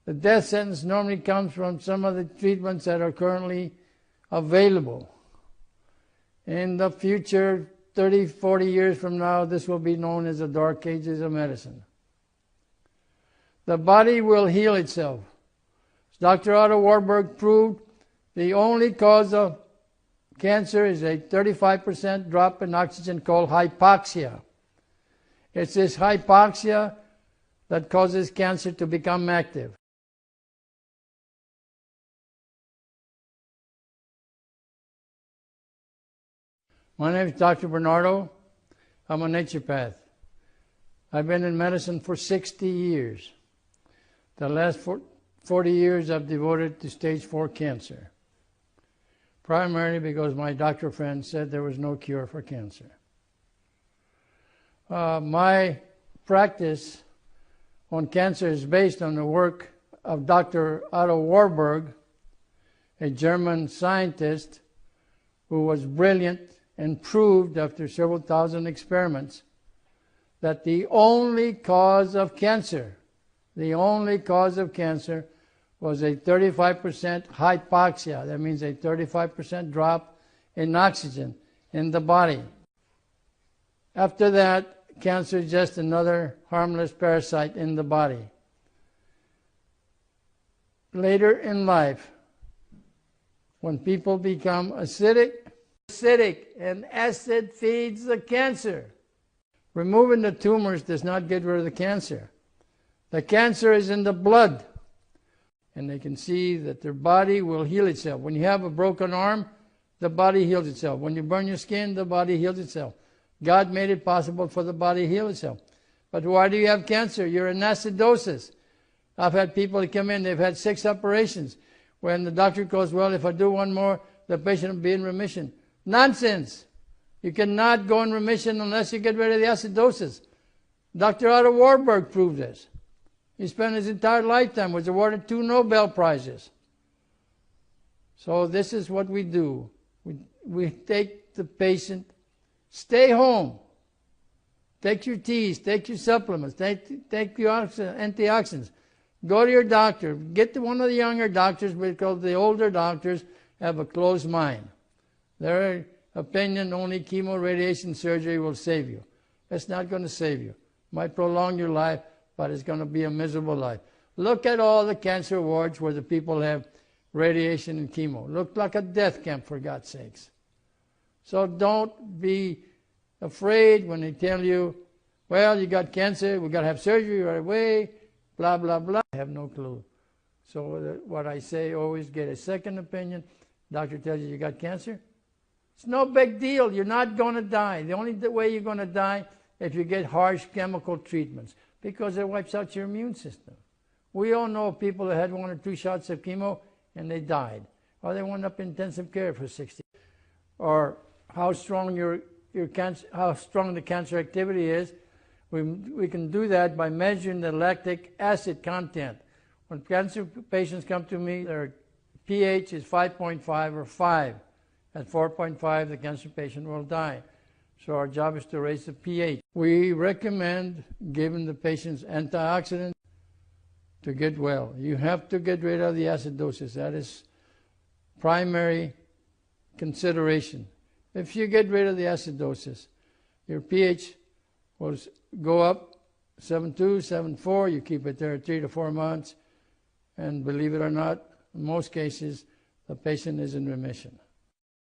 The death sentence normally comes from some of the treatments that are currently available. In the future, 30, 40 years from now, this will be known as the dark ages of medicine. The body will heal itself. As Dr. Otto Warburg proved, the only cause of cancer is a 35% drop in oxygen called hypoxia. It's this hypoxia that causes cancer to become active. My name is Dr. Bernardo. I'm a naturopath. I've been in medicine for 60 years. The last 40 years I've devoted to stage 4 cancer, primarily because my doctor friend said there was no cure for cancer. My practice on cancer is based on the work of Dr. Otto Warburg, a German scientist who was brilliant and proved after several thousand experiments that the only cause of cancer was a 35% hypoxia. That means a 35% drop in oxygen in the body. After that, cancer is just another harmless parasite in the body. Later in life, when people become acidic and acid feeds the cancer. Removing the tumors does not get rid of the cancer. The cancer is in the blood. And they can see that their body will heal itself. When you have a broken arm, the body heals itself. When you burn your skin, the body heals itself. God made it possible for the body to heal itself. But why do you have cancer? You're in acidosis. I've had people that come in, they've had 6 operations. When the doctor goes, well, if I do one more, the patient will be in remission. Nonsense. You cannot go in remission unless you get rid of the acidosis. Dr. Otto Warburg proved this. He spent his entire lifetime, was awarded 2 Nobel Prizes. So this is what we do. We take the patient, stay home, take your teas, take your supplements, take your antioxidants. Go to your doctor. Get to one of the younger doctors because the older doctors have a closed mind. Their opinion, only chemo, radiation, surgery will save you. It's not going to save you. It might prolong your life, but it's going to be a miserable life. Look at all the cancer wards where the people have radiation and chemo. Look like a death camp, for God's sakes. So don't be afraid when they tell you, well, you got cancer, we got to have surgery right away, blah, blah, blah. I have no clue. So what I say, always get a second opinion. Doctor tells you got cancer. It's no big deal. You're not going to die. The only way you're going to die if you get harsh chemical treatments, because it wipes out your immune system. We all know people that had 1 or 2 shots of chemo and they died, or they went up in intensive care for 60. Or how strong how strong the cancer activity is. We can do that by measuring the lactic acid content. When cancer patients come to me, their pH is 5.5 or 5. At 4.5, the cancer patient will die. So our job is to raise the pH. We recommend giving the patients antioxidants to get well. You have to get rid of the acidosis. That is primary consideration. If you get rid of the acidosis, your pH will go up 7.2, 7.4. You keep it there 3 to 4 months. And believe it or not, in most cases, the patient is in remission.